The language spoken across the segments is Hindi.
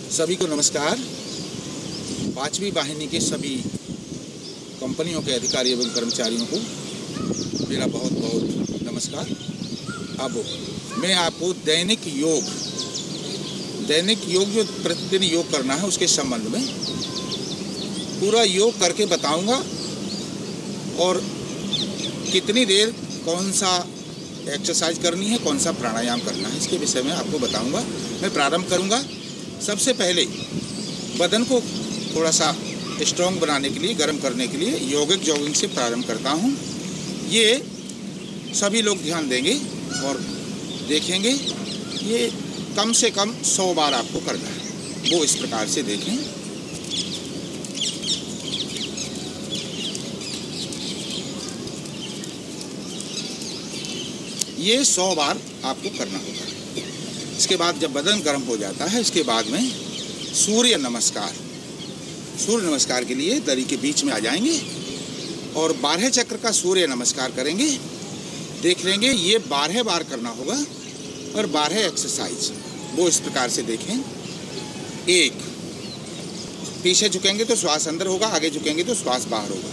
सभी को नमस्कार। पांचवी वाहिनी के सभी कंपनियों के अधिकारी एवं कर्मचारियों को मेरा बहुत बहुत नमस्कार। अब मैं आपको दैनिक योग जो प्रतिदिन योग करना है उसके संबंध में पूरा योग करके बताऊंगा और कितनी देर कौन सा एक्सरसाइज करनी है, कौन सा प्राणायाम करना है, इसके विषय में आपको बताऊंगा। मैं प्रारंभ करूंगा। सबसे पहले बदन को थोड़ा सा स्ट्रॉन्ग बनाने के लिए, गर्म करने के लिए योगिक जॉगिंग से प्रारंभ करता हूं। ये सभी लोग ध्यान देंगे और देखेंगे। ये कम से कम 100 बार आपको करना है। वो इस प्रकार से देखें। ये 100 बार आपको करना होगा। इसके बाद जब बदन गर्म हो जाता है, इसके बाद में सूर्य नमस्कार के लिए दरी के बीच में आ जाएंगे और 12 चक्र का सूर्य नमस्कार करेंगे। देख लेंगे ये 12 बार करना होगा और 12 एक्सरसाइज वो इस प्रकार से देखें। 1, पीछे झुकेंगे तो श्वास अंदर होगा, आगे झुकेंगे तो श्वास बाहर होगा।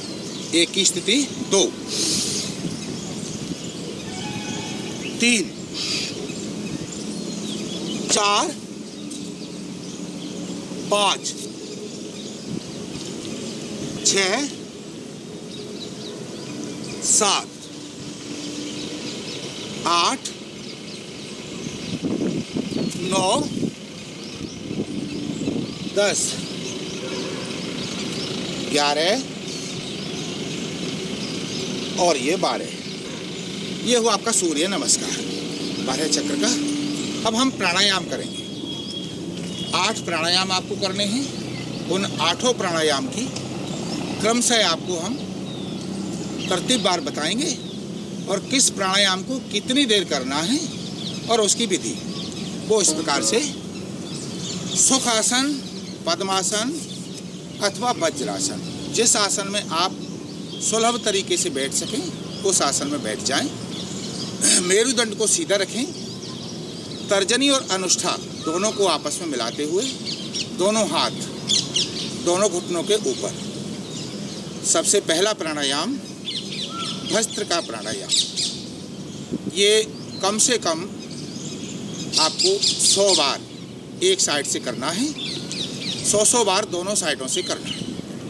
1 की स्थिति। 2, 3, 4, 5, 6, 7, 8, 9, 10, 11 और ये 12। ये हुआ आपका सूर्य नमस्कार 12 चक्र का। अब हम प्राणायाम करेंगे। 8 प्राणायाम आपको करने हैं। उन 8 प्राणायाम की क्रमशः आपको हम तरतीबवार बताएंगे और किस प्राणायाम को कितनी देर करना है और उसकी विधि वो इस प्रकार से। सुखासन, पद्मासन अथवा वज्रासन, जिस आसन में आप सुलभ तरीके से बैठ सकें उस आसन में बैठ जाएं। मेरुदंड को सीधा रखें। तर्जनी और अनुष्ठा दोनों को आपस में मिलाते हुए दोनों हाथ दोनों घुटनों के ऊपर। सबसे पहला प्राणायाम भस्त्र का प्राणायाम। ये कम से कम आपको 100 बार एक साइड से करना है, 100 बार दोनों साइडों से करना है।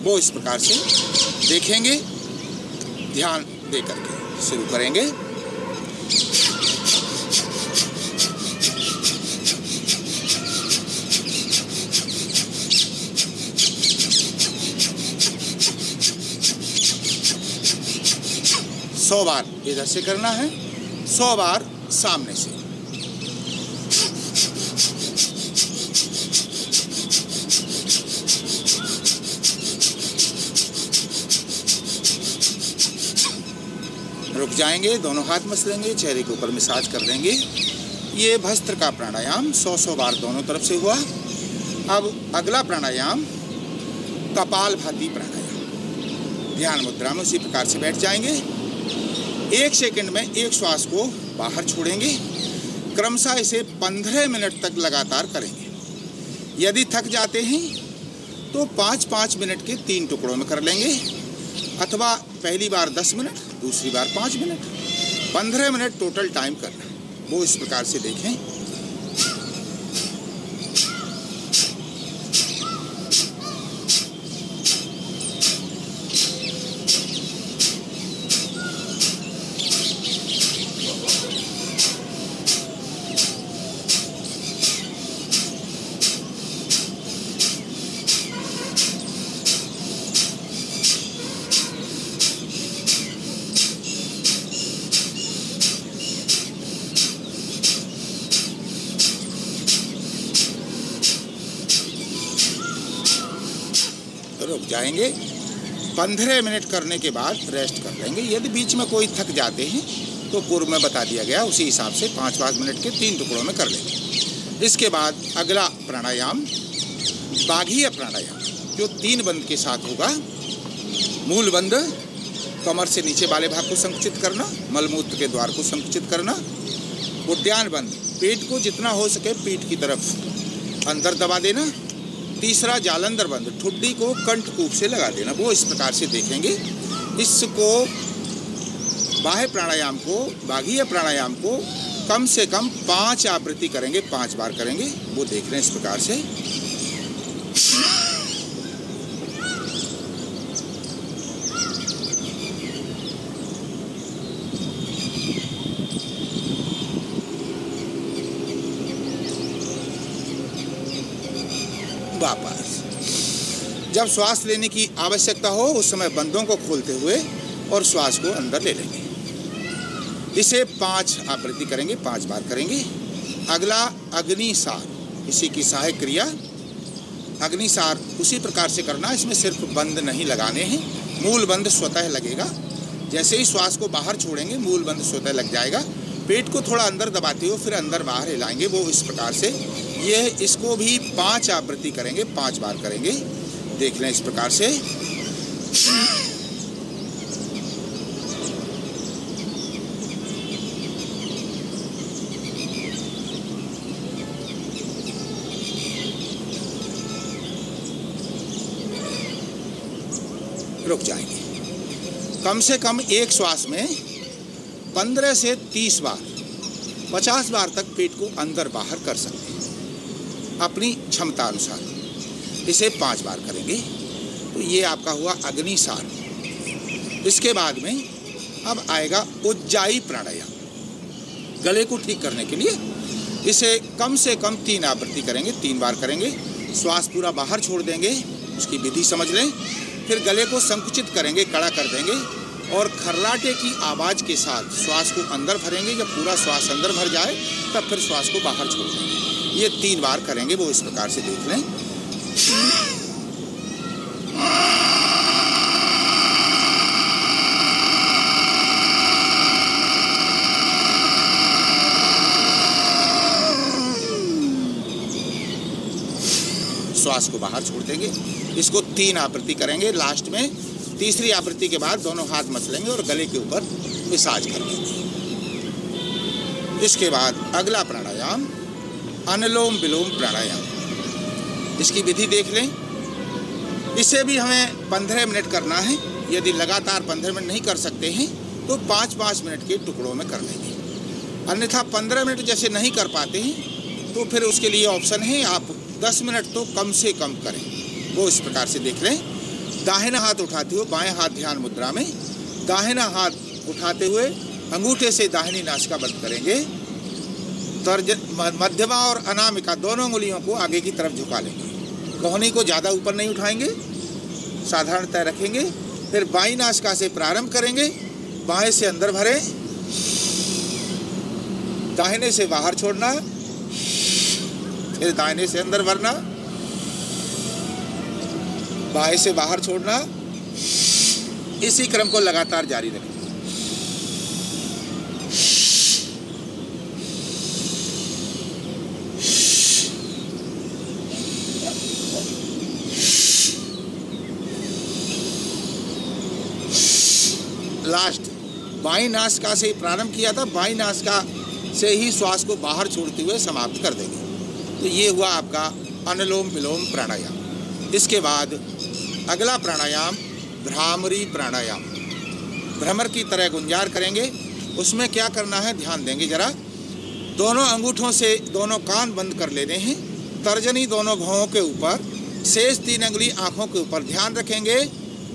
वो इस प्रकार से देखेंगे। ध्यान दे करके शुरू करेंगे। सौ बार इधर से करना है, 100 बार सामने से। रुक जाएंगे, दोनों हाथ मसलेंगे, चेहरे के ऊपर मसाज कर देंगे। ये भस्त्र का प्राणायाम 100 बार दोनों तरफ से हुआ। अब अगला प्राणायाम कपालभाति प्राणायाम। ध्यान मुद्रा में उसी प्रकार से बैठ जाएंगे। 1 सेकंड में एक श्वास को बाहर छोड़ेंगे। क्रमशः इसे 15 मिनट तक लगातार करेंगे। यदि थक जाते हैं तो 5-5 मिनट के 3 टुकड़ों में कर लेंगे, अथवा पहली बार 10 मिनट, दूसरी बार 5 मिनट, 15 मिनट टोटल टाइम करना। वो इस प्रकार से देखें। रुक जाएंगे। 15 मिनट करने के बाद रेस्ट कर लेंगे। यदि बीच में कोई थक जाते हैं तो पूर्व में बता दिया गया उसी हिसाब से 5-5 मिनट के 3 टुकड़ों में कर लेंगे। इसके बाद अगला प्राणायाम बाघीय प्राणायाम, जो 3 बंद के साथ होगा। मूल बंद, कमर से नीचे वाले भाग को संकुचित करना, मलमूत्र के द्वार को संकुचित करना। उद्यान बंद, पेट को जितना हो सके पीठ की तरफ अंदर दबा देना तीसरा जालंधर बंद, ठुड्डी को कंठकूप से लगा देना, वो इस प्रकार से देखेंगे। इसको बाह्य प्राणायाम को, बाह्य प्राणायाम को कम से कम 5 आवृत्ति करेंगे, 5 बार करेंगे, वो देख रहे हैं इस प्रकार से। वापस जब श्वास लेने की आवश्यकता हो उस समय बंदों को खोलते हुए और श्वास को अंदर ले लेंगे। इसे 5 आवृत्ति करेंगे, 5 बार करेंगे। अगला अग्निसार, इसी की सहायक क्रिया अग्निसार उसी प्रकार से करना। इसमें सिर्फ बंद नहीं लगाने हैं, मूल बंद स्वतः लगेगा। जैसे ही श्वास को बाहर छोड़ेंगे मूल बंद स्वतः लग जाएगा। पेट को थोड़ा अंदर दबाते हुए फिर अंदर बाहर हिलाएंगे, वो इस प्रकार से। यह इसको भी 5 आवृत्ति करेंगे, 5 बार करेंगे, देख लें इस प्रकार से। रुक जाएंगे। कम से कम एक श्वास में 15 से 30 बार, 50 बार तक पेट को अंदर बाहर कर सकते हैं अपनी क्षमता अनुसार। इसे 5 बार करेंगे। तो ये आपका हुआ अग्निसार। इसके बाद में अब आएगा उज्जाई प्राणायाम, गले को ठीक करने के लिए। इसे कम से कम 3 आवृत्ति करेंगे, 3 बार करेंगे। श्वास पूरा बाहर छोड़ देंगे, उसकी विधि समझ लें। फिर गले को संकुचित करेंगे, कड़ा कर देंगे और खर्राटे की आवाज़ के साथ श्वास को अंदर भरेंगे। जब पूरा श्वास अंदर भर जाए तब फिर श्वास को बाहर छोड़ देंगे। ये 3 बार करेंगे, वो इस प्रकार से देख लें। श्वास को बाहर छोड़ देंगे। इसको 3 आवृत्ति करेंगे। लास्ट में तीसरी आवृत्ति के बाद दोनों हाथ मसलेंगे और गले के ऊपर मसाज कर लेंगे। इसके बाद अगला प्राणायाम अनुलोम विलोम प्राणायाम। इसकी विधि देख लें। इसे भी हमें 15 मिनट करना है। यदि लगातार 15 मिनट नहीं कर सकते हैं तो 5-5 मिनट के टुकड़ों में कर लेंगे। अन्यथा 15 मिनट जैसे नहीं कर पाते हैं तो फिर उसके लिए ऑप्शन है, आप 10 मिनट तो कम से कम करें, वो इस प्रकार से देख लें। दाहिना हाथ उठाते हुए बाएं हाथ ध्यान मुद्रा में, दाहिना हाथ उठाते हुए अंगूठे से दाहिनी नासिका बंद करेंगे। मध्यमा और अनामिका दोनों उंगलियों को आगे की तरफ झुका लेंगे। कोहनी को ज़्यादा ऊपर नहीं उठाएंगे, साधारणतः रखेंगे। फिर बाईं नासिका से प्रारंभ करेंगे, बाएं से अंदर भरें, दाहिने से बाहर छोड़ना, फिर दाहिने से अंदर भरना, बाएं से बाहर छोड़ना। इसी क्रम को लगातार जारी रखें। लास्ट बाईं नासिका से प्रारंभ किया था, बाईं नासिका से ही श्वास को बाहर छोड़ते हुए समाप्त कर देंगे। तो ये हुआ आपका अनुलोम विलोम प्राणायाम। इसके बाद अगला प्राणायाम भ्रामरी प्राणायाम। भ्रमर की तरह गुंजार करेंगे। उसमें क्या करना है ध्यान देंगे जरा। दोनों अंगूठों से दोनों कान बंद कर लेने हैं, तर्जनी दोनों भौहों के ऊपर, शेष 3 अंगुली आँखों के ऊपर। ध्यान रखेंगे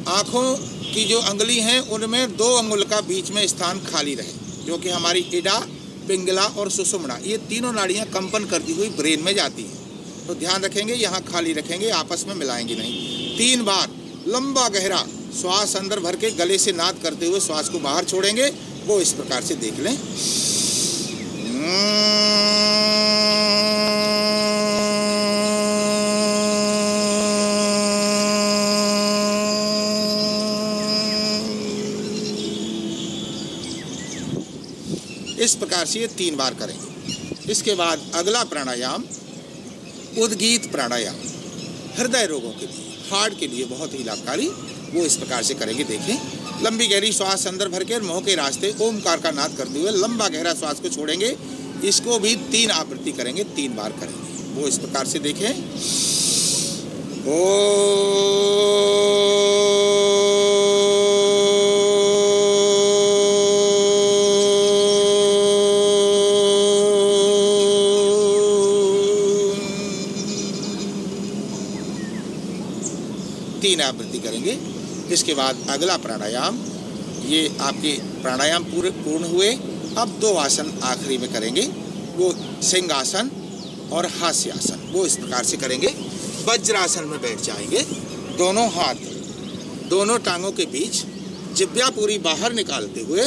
आँखों की जो अंगुली हैं उनमें 2 अंगुल का बीच में स्थान खाली रहे, जो कि हमारी इडा, पिंगला और सुषुम्ना, ये तीनों नाड़ियाँ कंपन करती हुई ब्रेन में जाती हैं। तो ध्यान रखेंगे यहाँ खाली रखेंगे, आपस में मिलाएंगे नहीं। 3 बार लंबा गहरा श्वास अंदर भर के गले से नाद करते हुए श्वास को बाहर छोड़ेंगे, वो इस प्रकार से देख लें। इस प्रकार से ये 3 बार करेंगे। इसके बाद अगला प्राणायाम उद्गीत प्राणायाम, हृदय रोगों के लिए, हार्ट के लिए बहुत ही लाभकारी, वो इस प्रकार से करेंगे। देखें लंबी गहरी श्वास अंदर भर के मुंह के रास्ते ओमकार का नाद करते हुए लंबा गहरा श्वास को छोड़ेंगे। इसको भी 3 आवृत्ति करेंगे, 3 बार करेंगे, वो इस प्रकार से देखें। तीन आवृत्ति करेंगे। इसके बाद अगला प्राणायाम, ये आपके प्राणायाम पूर्ण हुए। अब दो आसन आखिरी में करेंगे, वो सिंहासन और हास्यासन, वो इस प्रकार से करेंगे। वज्रासन में बैठ जाएंगे, दोनों हाथ दोनों टांगों के बीच, जिह्वा पूरी बाहर निकालते हुए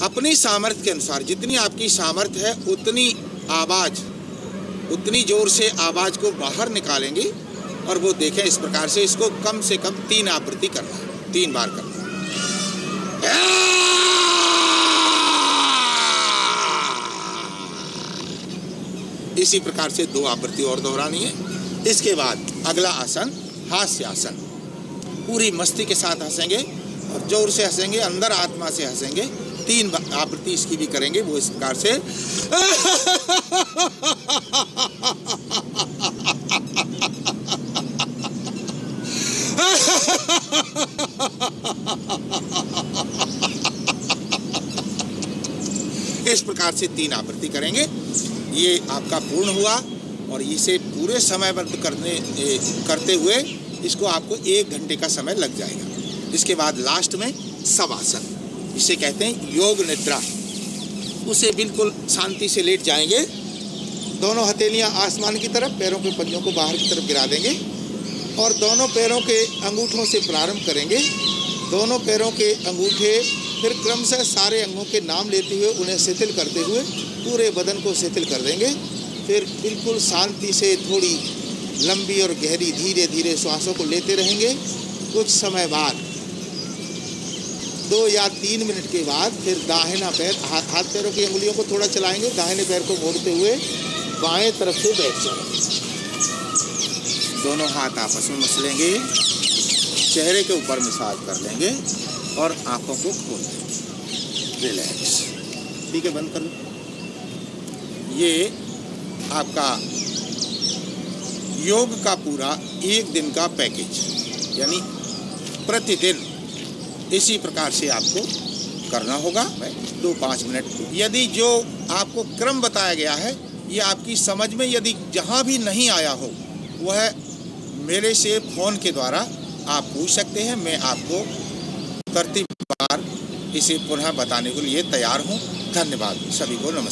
अपनी सामर्थ्य के अनुसार, जितनी आपकी सामर्थ्य है उतनी आवाज, उतनी जोर से आवाज को बाहर निकालेंगे। और वो देखें इस प्रकार से, इसको कम से कम 3 आवृत्ति करना है, 3 बार करना है। इसी प्रकार से 2 आवृत्ति और दोहरानी है। इसके बाद अगला आसन हास्यासन, पूरी मस्ती के साथ हंसेंगे और जोर से हंसेंगे, अंदर आत्मा से हंसेंगे। 3 आवृत्ति इसकी भी करेंगे, वो इस प्रकार से। इस प्रकार से 3 आवृत्ति करेंगे। ये आपका पूर्ण हुआ और इसे पूरे समयबद्ध करते हुए इसको आपको 1 घंटे का समय लग जाएगा। इसके बाद लास्ट में शवासन, इसे कहते हैं योग निद्रा। उसे बिल्कुल शांति से लेट जाएंगे, दोनों हथेलियां आसमान की तरफ, पैरों के पंजों को बाहर की तरफ गिरा देंगे और दोनों पैरों के अंगूठों से प्रारंभ करेंगे। दोनों पैरों के अंगूठे, फिर क्रमशः सारे अंगों के नाम लेते हुए उन्हें शिथिल करते हुए पूरे बदन को शिथिल कर देंगे। फिर बिल्कुल शांति से थोड़ी लंबी और गहरी धीरे धीरे श्वासों को लेते रहेंगे। कुछ समय बाद 2 या 3 मिनट के बाद फिर दाहिना पैर, हाथ पैरों की अंगुलियों को थोड़ा चलाएंगे, दाहिने पैर को मोड़ते हुए बाएं तरफ से बैठ जाएंगे। दोनों हाथ आपस में मसलेंगे, चेहरे के ऊपर मसाज कर लेंगे और आंखों को खोल देंगे। रिलैक्स, ठीक है, बंद कर लो। ये आपका योग का पूरा 1 दिन का पैकेज, यानी प्रतिदिन इसी प्रकार से आपको करना होगा 2-5 मिनट। यदि जो आपको क्रम बताया गया है ये आपकी समझ में यदि जहाँ भी नहीं आया हो, वह मेरे से फ़ोन के द्वारा आप पूछ सकते हैं। मैं आपको तरतीब बार इसे पुनः बताने के लिए तैयार हूँ। धन्यवाद, सभी को नमस्कार।